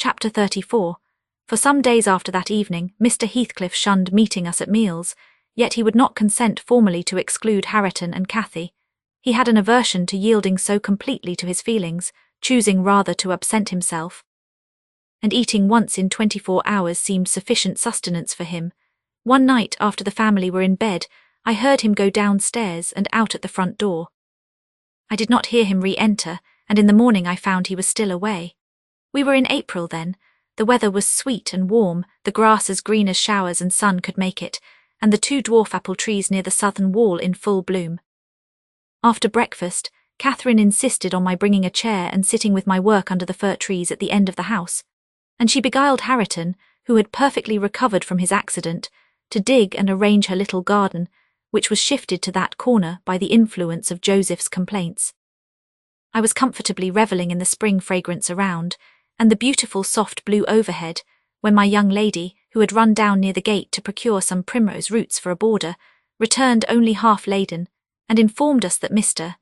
Chapter 34. For some days after that evening, Mr. Heathcliff shunned meeting us at meals, yet he would not consent formally to exclude Hareton and Cathy. He had an aversion to yielding so completely to his feelings, choosing rather to absent himself. And eating once in 24 hours seemed sufficient sustenance for him. One night, after the family were in bed, I heard him go downstairs and out at the front door. I did not hear him re-enter, and in the morning I found he was still away. We were in April then. The weather was sweet and warm, the grass as green as showers and sun could make it, and the 2 dwarf apple trees near the southern wall in full bloom. After breakfast, Catherine insisted on my bringing a chair and sitting with my work under the fir trees at the end of the house, and she beguiled Hareton, who had perfectly recovered from his accident, to dig and arrange her little garden, which was shifted to that corner by the influence of Joseph's complaints. I was comfortably revelling in the spring fragrance around, and the beautiful soft blue overhead, when my young lady, who had run down near the gate to procure some primrose roots for a border, returned only half laden, and informed us that Mr.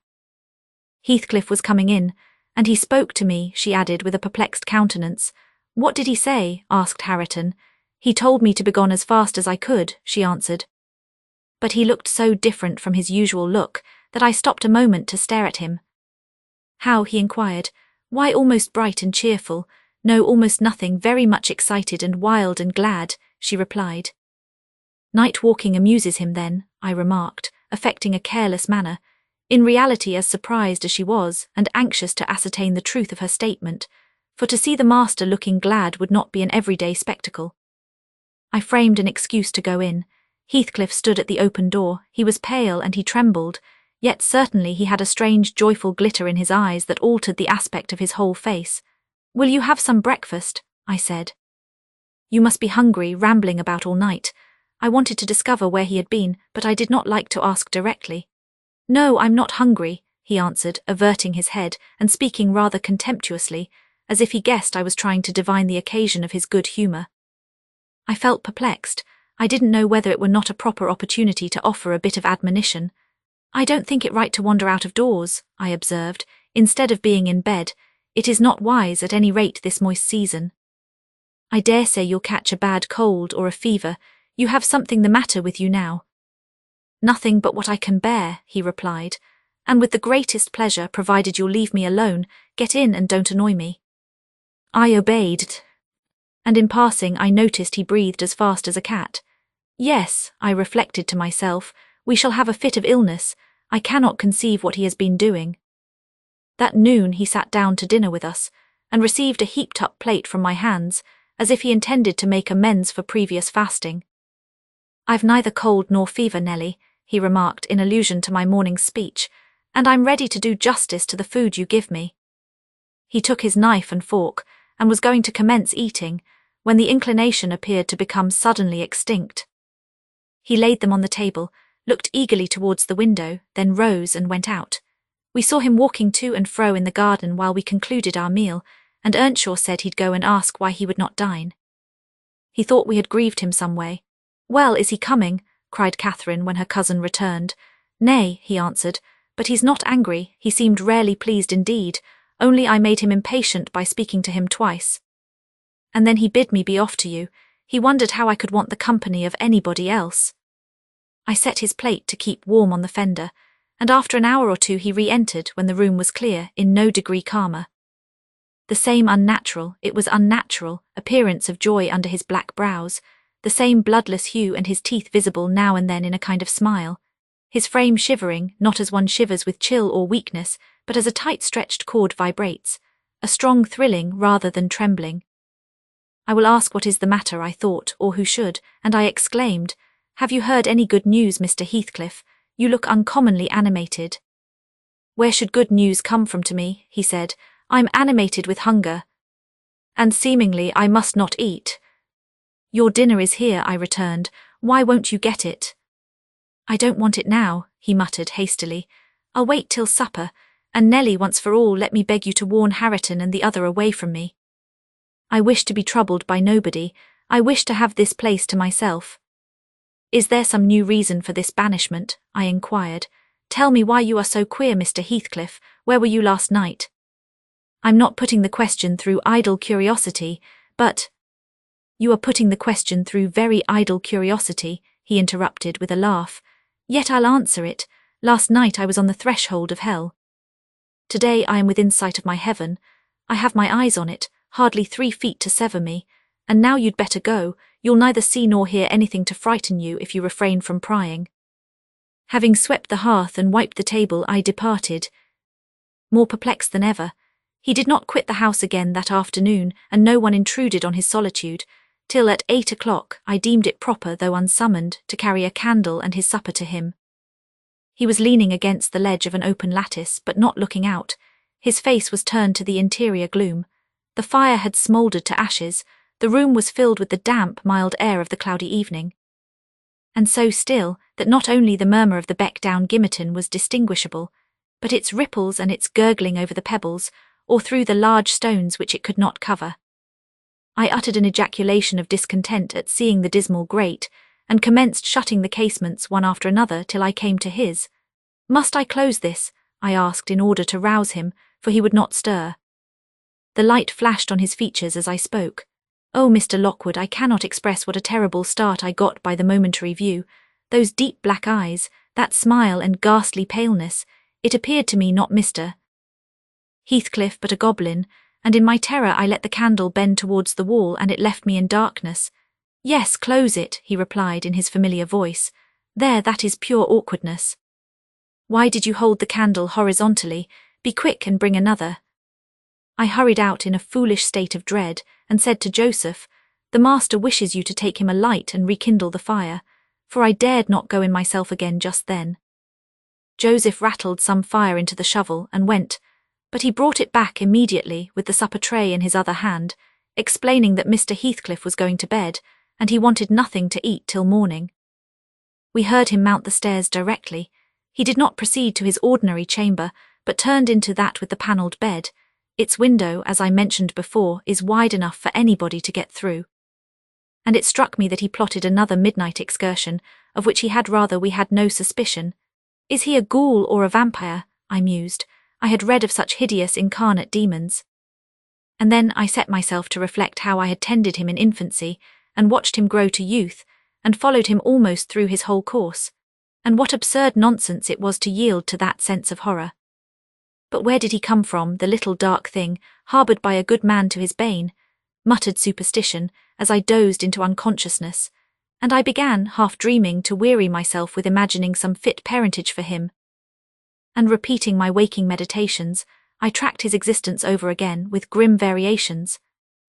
Heathcliff was coming in, and he spoke to me, she added with a perplexed countenance. What did he say? Asked Hareton. He told me to begone as fast as I could, she answered. But he looked so different from his usual look that I stopped a moment to stare at him. How? He inquired. Why, almost bright and cheerful. No, almost nothing, very much excited and wild and glad, she replied. Night walking amuses him then, I remarked, affecting a careless manner, in reality as surprised as she was, and anxious to ascertain the truth of her statement, for to see the master looking glad would not be an everyday spectacle. I framed an excuse to go in. Heathcliff stood at the open door. He was pale and he trembled, yet certainly he had a strange joyful glitter in his eyes that altered the aspect of his whole face. Will you have some breakfast? I said. You must be hungry, rambling about all night. I wanted to discover where he had been, but I did not like to ask directly. No, I'm not hungry, he answered, averting his head and speaking rather contemptuously, as if he guessed I was trying to divine the occasion of his good humour. I felt perplexed. I didn't know whether it were not a proper opportunity to offer a bit of admonition. I don't think it right to wander out of doors, I observed, instead of being in bed. It is not wise, at any rate this moist season. I dare say you'll catch a bad cold or a fever. You have something the matter with you now. Nothing but what I can bear, he replied, and with the greatest pleasure, provided you'll leave me alone. Get in and don't annoy me. I obeyed, and in passing I noticed he breathed as fast as a cat. Yes, I reflected to myself, we shall have a fit of illness. I cannot conceive what he has been doing. That noon he sat down to dinner with us, and received a heaped-up plate from my hands, as if he intended to make amends for previous fasting. I've neither cold nor fever, Nelly, he remarked in allusion to my morning's speech, and I'm ready to do justice to the food you give me. He took his knife and fork, and was going to commence eating, when the inclination appeared to become suddenly extinct. He laid them on the table, looked eagerly towards the window, then rose and went out. We saw him walking to and fro in the garden while we concluded our meal, and Earnshaw said he'd go and ask why he would not dine. He thought we had grieved him some way. Well, is he coming? Cried Catherine when her cousin returned. Nay, he answered, but he's not angry. He seemed rarely pleased indeed, only I made him impatient by speaking to him twice. And then he bid me be off to you. He wondered how I could want the company of anybody else. I set his plate to keep warm on the fender, and after an hour or two he re-entered when the room was clear, in no degree calmer. The same unnatural, it was unnatural, appearance of joy under his black brows, the same bloodless hue and his teeth visible now and then in a kind of smile, his frame shivering, not as one shivers with chill or weakness, but as a tight-stretched cord vibrates, a strong thrilling rather than trembling. I will ask what is the matter, I thought, or who should, and I exclaimed, Have you heard any good news, Mr. Heathcliff? You look uncommonly animated. Where should good news come from to me? He said. I'm animated with hunger. And seemingly I must not eat. Your dinner is here, I returned. Why won't you get it? I don't want it now, he muttered hastily. I'll wait till supper, and Nelly, once for all, let me beg you to warn Hareton and the other away from me. I wish to be troubled by nobody. I wish to have this place to myself. Is there some new reason for this banishment? I inquired. Tell me why you are so queer, Mr. Heathcliff. Where were you last night? I'm not putting the question through idle curiosity, but— You are putting the question through very idle curiosity, he interrupted with a laugh. Yet I'll answer it. Last night I was on the threshold of hell. Today I am within sight of my heaven. I have my eyes on it, hardly 3 feet to sever me, and now you'd better go. You'll neither see nor hear anything to frighten you if you refrain from prying. Having swept the hearth and wiped the table, I departed, more perplexed than ever. He did not quit the house again that afternoon, and no one intruded on his solitude, till at 8 o'clock I deemed it proper, though unsummoned, to carry a candle and his supper to him. He was leaning against the ledge of an open lattice, but not looking out. His face was turned to the interior gloom. The fire had smouldered to ashes. The room was filled with the damp, mild air of the cloudy evening, and so still that not only the murmur of the beck-down Gimmerton was distinguishable, but its ripples and its gurgling over the pebbles, or through the large stones which it could not cover. I uttered an ejaculation of discontent at seeing the dismal grate, and commenced shutting the casements one after another till I came to his. "Must I close this?" I asked in order to rouse him, for he would not stir. The light flashed on his features as I spoke. Oh, Mr. Lockwood, I cannot express what a terrible start I got by the momentary view. Those deep black eyes, that smile and ghastly paleness, it appeared to me not Mr. Heathcliff but a goblin, and in my terror I let the candle bend towards the wall, and it left me in darkness. "Yes, close it," he replied in his familiar voice. "There, that is pure awkwardness. Why did you hold the candle horizontally? Be quick and bring another." I hurried out in a foolish state of dread, and said to Joseph, "The master wishes you to take him a light and rekindle the fire," for I dared not go in myself again just then. Joseph rattled some fire into the shovel and went, but he brought it back immediately with the supper tray in his other hand, explaining that Mr. Heathcliff was going to bed, and he wanted nothing to eat till morning. We heard him mount the stairs directly. He did not proceed to his ordinary chamber, but turned into that with the panelled bed. Its window, as I mentioned before, is wide enough for anybody to get through. And it struck me that he plotted another midnight excursion, of which we had no suspicion. Is he a ghoul or a vampire? I mused. I had read of such hideous incarnate demons. And then I set myself to reflect how I had tended him in infancy, and watched him grow to youth, and followed him almost through his whole course, and what absurd nonsense it was to yield to that sense of horror. But where did he come from, the little dark thing, harboured by a good man to his bane? Muttered superstition, as I dozed into unconsciousness, and I began, half dreaming, to weary myself with imagining some fit parentage for him. And repeating my waking meditations, I tracked his existence over again with grim variations,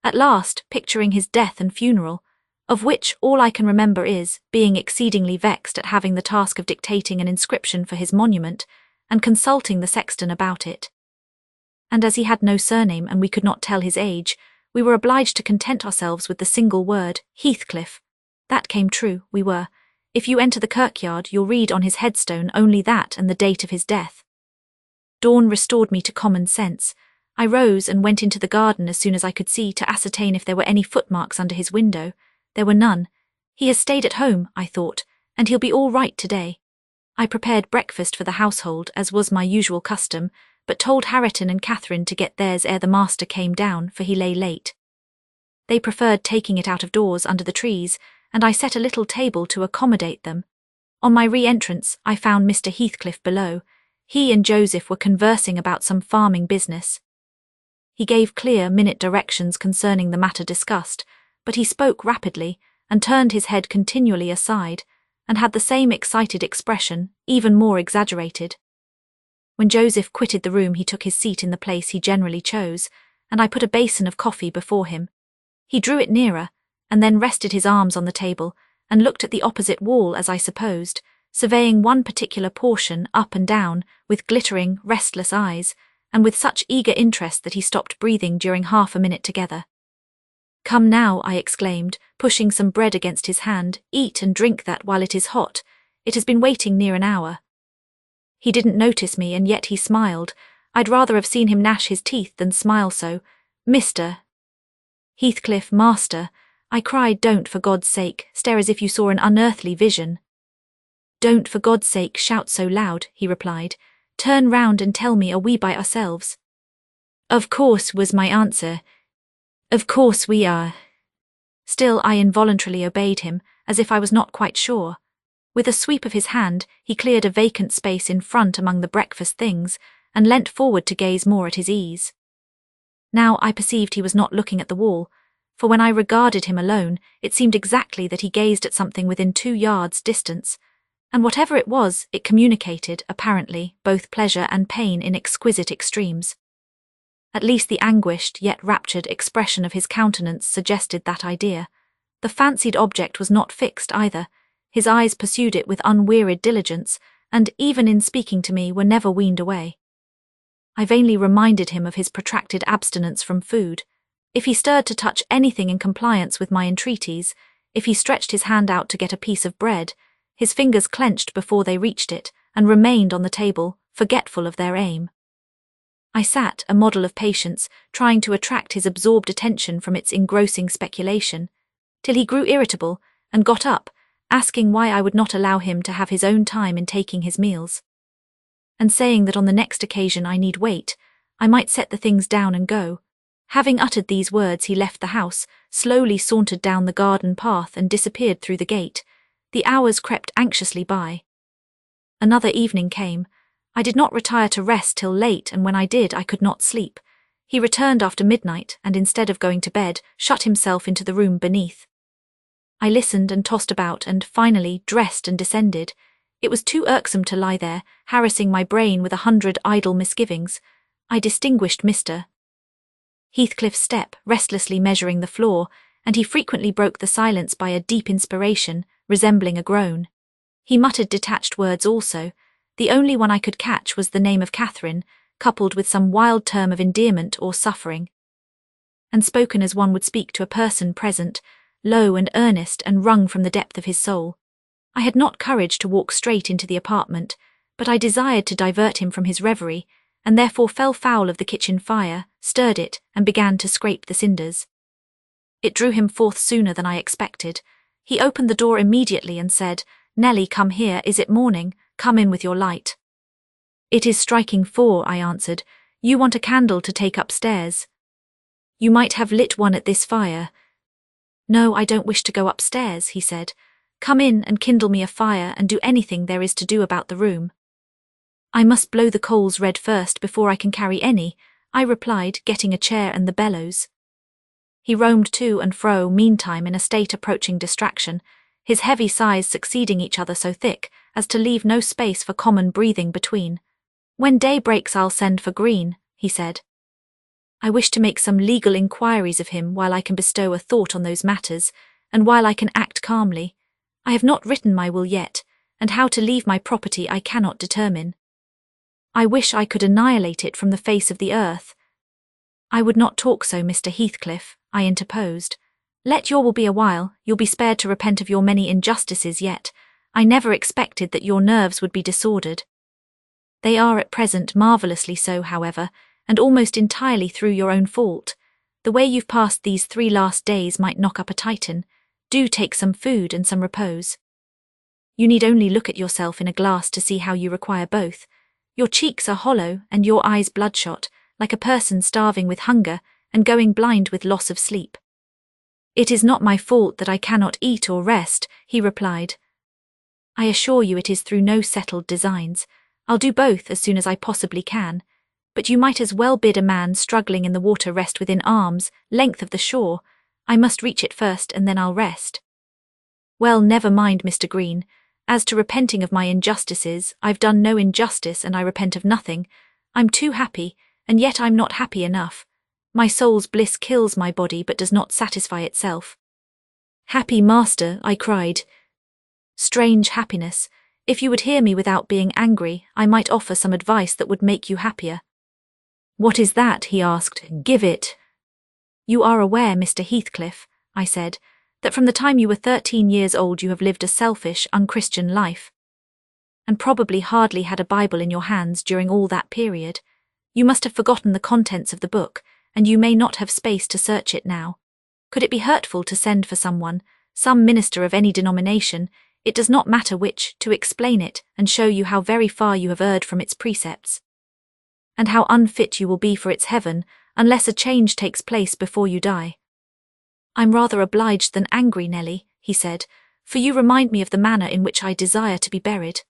at last picturing his death and funeral, of which all I can remember is being exceedingly vexed at having the task of dictating an inscription for his monument, and consulting the sexton about it. And as he had no surname and we could not tell his age, we were obliged to content ourselves with the single word, Heathcliff. That came true, we were. If you enter the kirkyard, you'll read on his headstone only that and the date of his death. Dawn restored me to common sense. I rose and went into the garden as soon as I could see to ascertain if there were any footmarks under his window. There were none. He has stayed at home, I thought, and he'll be all right today. I prepared breakfast for the household, as was my usual custom, but told Harriton and Catherine to get theirs ere the master came down, for he lay late. They preferred taking it out of doors under the trees, and I set a little table to accommodate them. On my re-entrance, I found Mr. Heathcliff below. He and Joseph were conversing about some farming business. He gave clear, minute directions concerning the matter discussed, but he spoke rapidly, and turned his head continually aside, and had the same excited expression, even more exaggerated. When Joseph quitted the room, he took his seat in the place he generally chose, and I put a basin of coffee before him. He drew it nearer, and then rested his arms on the table, and looked at the opposite wall, as I supposed, surveying one particular portion up and down, with glittering, restless eyes, and with such eager interest that he stopped breathing during half a minute together. "Come now," I exclaimed, pushing some bread against his hand, "eat and drink that while it is hot. It has been waiting near an hour." He didn't notice me, and yet he smiled. I'd rather have seen him gnash his teeth than smile so. "Mr. Heathcliff, master," I cried, "don't for God's sake stare as if you saw an unearthly vision." "Don't for God's sake shout so loud," he replied. "Turn round and tell me, are we by ourselves?" "Of course," was my answer. "Of course we are." Still, I involuntarily obeyed him, as if I was not quite sure. With a sweep of his hand, he cleared a vacant space in front among the breakfast things, and leant forward to gaze more at his ease. Now I perceived he was not looking at the wall, for when I regarded him alone, it seemed exactly that he gazed at something within 2 yards distance, and whatever it was, it communicated, apparently, both pleasure and pain in exquisite extremes. At least the anguished yet raptured expression of his countenance suggested that idea. The fancied object was not fixed either. His eyes pursued it with unwearied diligence, and, even in speaking to me, were never weaned away. I vainly reminded him of his protracted abstinence from food. If he stirred to touch anything in compliance with my entreaties, if he stretched his hand out to get a piece of bread, his fingers clenched before they reached it, and remained on the table, forgetful of their aim. I sat, a model of patience, trying to attract his absorbed attention from its engrossing speculation, till he grew irritable, and got up, asking why I would not allow him to have his own time in taking his meals, and saying that on the next occasion I need wait, I might set the things down and go. Having uttered these words, he left the house, slowly sauntered down the garden path and disappeared through the gate. The hours crept anxiously by. Another evening came. I did not retire to rest till late, and when I did, I could not sleep. He returned after midnight, and instead of going to bed, shut himself into the room beneath. I listened and tossed about, and finally dressed and descended. It was too irksome to lie there, harassing my brain with 100 idle misgivings. I distinguished Mr. Heathcliff's step, restlessly measuring the floor, and he frequently broke the silence by a deep inspiration, resembling a groan. He muttered detached words also. The only one I could catch was the name of Catherine, coupled with some wild term of endearment or suffering, and spoken as one would speak to a person present, low and earnest and wrung from the depth of his soul. I had not courage to walk straight into the apartment, but I desired to divert him from his reverie, and therefore fell foul of the kitchen fire, stirred it, and began to scrape the cinders. It drew him forth sooner than I expected. He opened the door immediately and said, "Nelly, come here, is it morning? Come in with your light." "It is striking 4, I answered. "You want a candle to take upstairs." "You might have lit one at this fire." "No, I don't wish to go upstairs," he said. "Come in and kindle me a fire and do anything there is to do about the room." "I must blow the coals red first before I can carry any," I replied, getting a chair and the bellows. He roamed to and fro meantime in a state approaching distraction, his heavy sighs succeeding each other so thick as to leave no space for common breathing between. "When day breaks I'll send for Green," he said. "I wish to make some legal inquiries of him while I can bestow a thought on those matters, and while I can act calmly. I have not written my will yet, and how to leave my property I cannot determine. I wish I could annihilate it from the face of the earth." "I would not talk so, Mr. Heathcliff," I interposed. "Let your will be a while, you'll be spared to repent of your many injustices yet. I never expected that your nerves would be disordered." "They are at present marvellously so, however, and almost entirely through your own fault. The way you've passed these 3 last days might knock up a Titan. Do take some food and some repose. You need only look at yourself in a glass to see how you require both. Your cheeks are hollow and your eyes bloodshot, like a person starving with hunger and going blind with loss of sleep." "It is not my fault that I cannot eat or rest," he replied. "I assure you it is through no settled designs. I'll do both as soon as I possibly can. But you might as well bid a man struggling in the water rest within arm's length of the shore. I must reach it first and then I'll rest." "Well, never mind, Mr. Green. As to repenting of my injustices, I've done no injustice and I repent of nothing. I'm too happy, and yet I'm not happy enough. My soul's bliss kills my body but does not satisfy itself." "Happy master," I cried. "Strange happiness. If you would hear me without being angry, I might offer some advice that would make you happier." "What is that?" he asked. "Give it." "You are aware, Mr. Heathcliff," I said, "that from the time you were 13 years old you have lived a selfish, unchristian life, and probably hardly had a Bible in your hands during all that period. You must have forgotten the contents of the book, and you may not have space to search it now. Could it be hurtful to send for someone, some minister of any denomination, it does not matter which, to explain it and show you how very far you have erred from its precepts, and how unfit you will be for its heaven, unless a change takes place before you die." "I'm rather obliged than angry, Nelly," he said, "for you remind me of the manner in which I desire to be buried.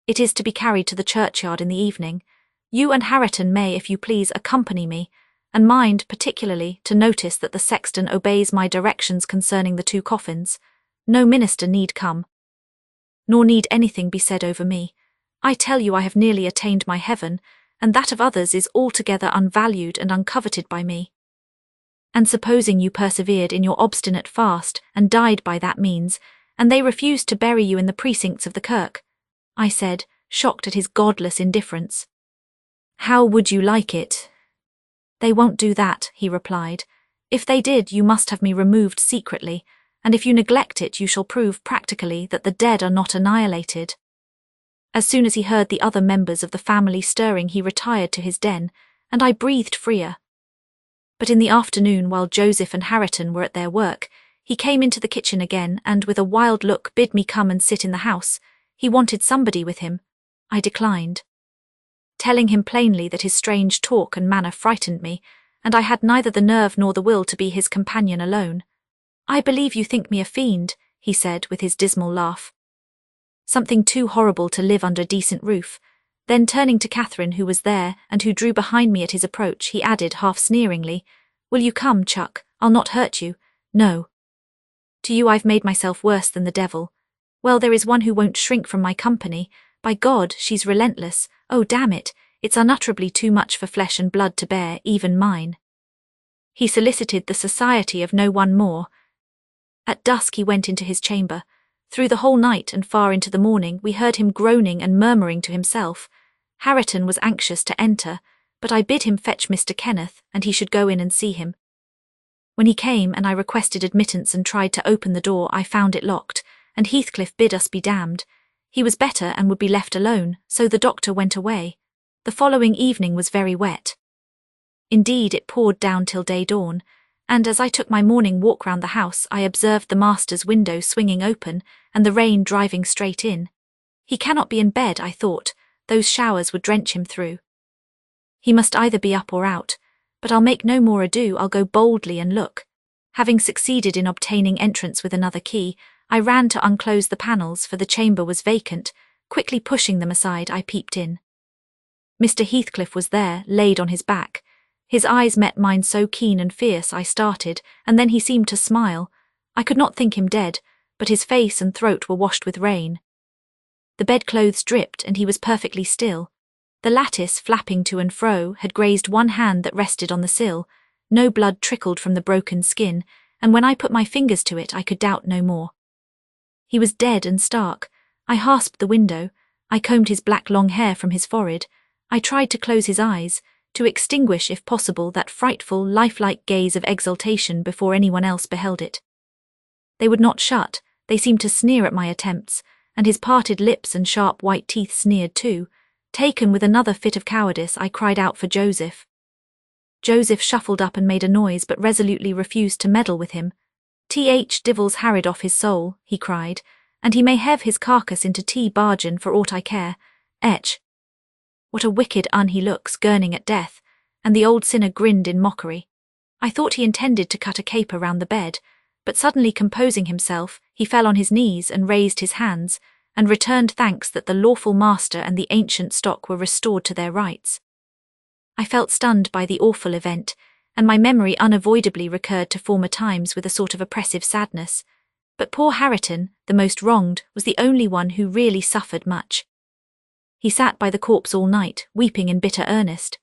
It is to be carried to the churchyard in the evening. You and Harriton may, if you please, accompany me, and mind, particularly, to notice that the sexton obeys my directions concerning the 2 coffins. No minister need come, nor need anything be said over me. I tell you I have nearly attained my heaven, and that of others is altogether unvalued and uncoveted by me. And supposing you persevered in your obstinate fast and died by that means, and they refused to bury you in the precincts of the kirk," I said, shocked at his godless indifference. "How would you like it?" "They won't do that," he replied. "If they did, you must have me removed secretly, and if you neglect it, you shall prove practically that the dead are not annihilated." As soon as he heard the other members of the family stirring, he retired to his den, and I breathed freer. But in the afternoon, while Joseph and Harriton were at their work, he came into the kitchen again and with a wild look bid me come and sit in the house. He wanted somebody with him. I declined, telling him plainly that his strange talk and manner frightened me, and I had neither the nerve nor the will to be his companion alone. "I believe you think me a fiend," he said with his dismal laugh. "Something too horrible to live under a decent roof." Then turning to Catherine, who was there, and who drew behind me at his approach, he added half sneeringly, "Will you come, Chuck? I'll not hurt you. No. To you I've made myself worse than the devil. Well, there is one who won't shrink from my company. By God, she's relentless. Oh, damn it, it's unutterably too much for flesh and blood to bear, even mine." He solicited the society of no one more. At dusk he went into his chamber. Through the whole night and far into the morning we heard him groaning and murmuring to himself. Harriton was anxious to enter, but I bid him fetch Mr. Kenneth, and he should go in and see him. When he came and I requested admittance and tried to open the door, I found it locked, and Heathcliff bid us be damned. He was better and would be left alone, so the doctor went away. The following evening was very wet. Indeed, it poured down till day dawn, and as I took my morning walk round the house, I observed the master's window swinging open and the rain driving straight in. He cannot be in bed, I thought. Those showers would drench him through. He must either be up or out, but I'll make no more ado, I'll go boldly and look. Having succeeded in obtaining entrance with another key, I ran to unclose the panels, for the chamber was vacant. Quickly pushing them aside, I peeped in. Mr. Heathcliff was there, laid on his back. His eyes met mine so keen and fierce I started, and then he seemed to smile. I could not think him dead, but his face and throat were washed with rain. The bedclothes dripped, and he was perfectly still. The lattice, flapping to and fro, had grazed one hand that rested on the sill. No blood trickled from the broken skin, and when I put my fingers to it I could doubt no more. He was dead and stark. I hasped the window. I combed his black long hair from his forehead. I tried to close his eyes, to extinguish, if possible, that frightful, lifelike gaze of exultation before anyone else beheld it. They would not shut. They seemed to sneer at my attempts, and his parted lips and sharp white teeth sneered too. Taken with another fit of cowardice, I cried out for Joseph. Joseph shuffled up and made a noise, but resolutely refused to meddle with him. "Th Divil's harried off his soul," he cried, "and he may hev his carcass into Bargain for aught I care. Etch. What a wicked he looks, gurning at death," and the old sinner grinned in mockery. I thought he intended to cut a caper round the bed, but suddenly composing himself, he fell on his knees and raised his hands, and returned thanks that the lawful master and the ancient stock were restored to their rights. I felt stunned by the awful event, and my memory unavoidably recurred to former times with a sort of oppressive sadness. But poor Harriton, the most wronged, was the only one who really suffered much. He sat by the corpse all night, weeping in bitter earnest.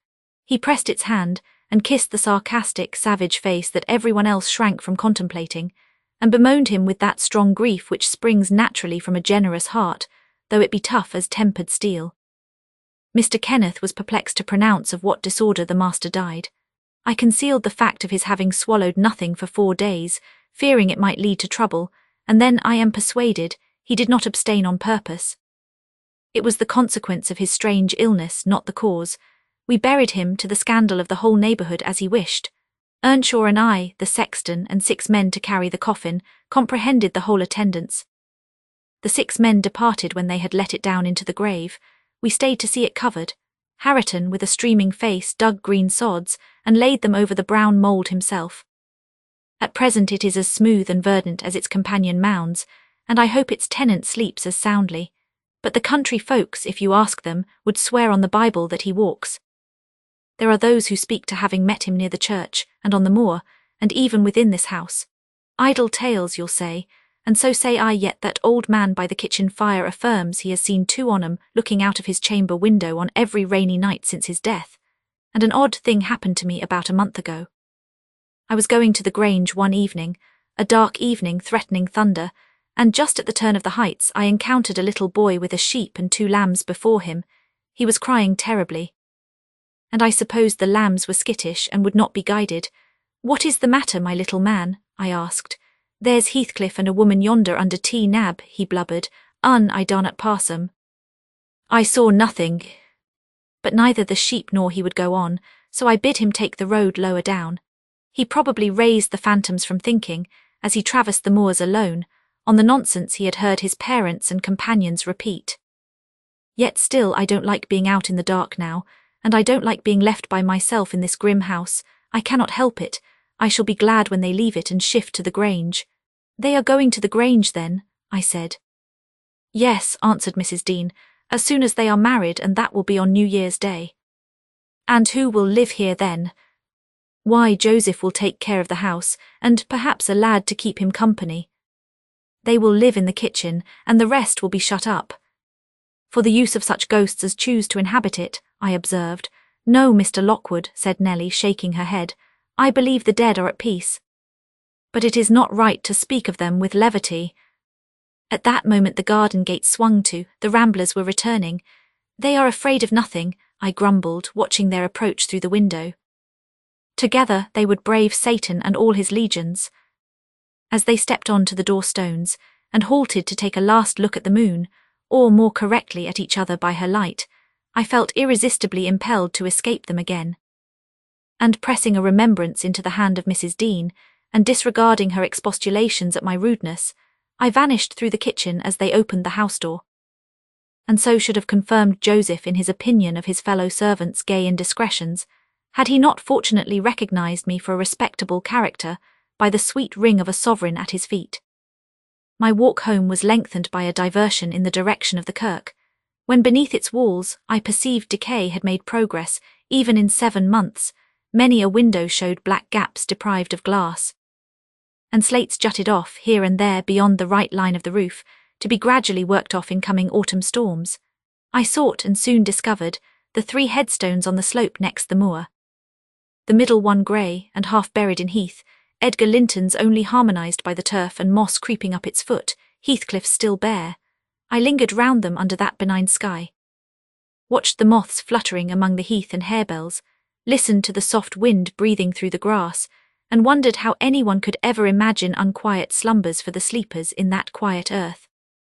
He pressed its hand, and kissed the sarcastic, savage face that everyone else shrank from contemplating, and bemoaned him with that strong grief which springs naturally from a generous heart, though it be tough as tempered steel. Mr. Kenneth was perplexed to pronounce of what disorder the master died. I concealed the fact of his having swallowed nothing for 4 days, fearing it might lead to trouble, and then I am persuaded he did not abstain on purpose. It was the consequence of his strange illness, not the cause. We buried him, to the scandal of the whole neighbourhood, as he wished. Earnshaw and I, the sexton, and 6 men to carry the coffin, comprehended the whole attendance. The 6 men departed when they had let it down into the grave. We stayed to see it covered. Harriton, with a streaming face, dug green sods and laid them over the brown mould himself. At present it is as smooth and verdant as its companion mounds, and I hope its tenant sleeps as soundly. But the country folks, if you ask them, would swear on the Bible that he walks. There are those who speak to having met him near the church, and on the moor, and even within this house. Idle tales, you'll say, and so say I, yet that old man by the kitchen fire affirms he has seen two on 'em looking out of his chamber window on every rainy night since his death, and an odd thing happened to me about a month ago. I was going to the Grange one evening, a dark evening threatening thunder, and just at the turn of the heights I encountered a little boy with a sheep and 2 lambs before him. He was crying terribly. And I supposed the lambs were skittish and would not be guided. "What is the matter, my little man?" I asked. "There's Heathcliff and a woman yonder under T Nab," he blubbered. I darn't pass 'em." I saw nothing, but neither the sheep nor he would go on, so I bid him take the road lower down. He probably raised the phantoms from thinking, as he traversed the moors alone, on the nonsense he had heard his parents and companions repeat. Yet still I don't like being out in the dark now, and I don't like being left by myself in this grim house. I cannot help it. I shall be glad when they leave it and shift to the Grange. "They are going to the Grange then?" I said. "Yes," answered Mrs. Dean, "as soon as they are married, and that will be on New Year's Day." "And who will live here then?" "Why, Joseph will take care of the house, and perhaps a lad to keep him company. They will live in the kitchen, and the rest will be shut up." "For the use of such ghosts as choose to inhabit it," I observed. "No, Mr. Lockwood," said Nellie, shaking her head. "I believe the dead are at peace. But it is not right to speak of them with levity." At that moment the garden gate swung to, the ramblers were returning. "They are afraid of nothing," I grumbled, watching their approach through the window. Together they would brave Satan and all his legions. As they stepped on to the door-stones, and halted to take a last look at the moon, or more correctly at each other by her light, I felt irresistibly impelled to escape them again. And pressing a remembrance into the hand of Mrs. Dean, and disregarding her expostulations at my rudeness, I vanished through the kitchen as they opened the house door. And so should have confirmed Joseph in his opinion of his fellow servants' gay indiscretions, had he not fortunately recognized me for a respectable character by the sweet ring of a sovereign at his feet. My walk home was lengthened by a diversion in the direction of the kirk, when beneath its walls I perceived decay had made progress, even in 7 months. Many a window showed black gaps deprived of glass, and slates jutted off here and there beyond the right line of the roof, to be gradually worked off in coming autumn storms. I sought and soon discovered the 3 headstones on the slope next the moor. The middle one grey and half buried in heath, Edgar Linton's only harmonized by the turf and moss creeping up its foot, Heathcliff's still bare. I lingered round them under that benign sky, watched the moths fluttering among the heath and harebells, listened to the soft wind breathing through the grass, and wondered how anyone could ever imagine unquiet slumbers for the sleepers in that quiet earth.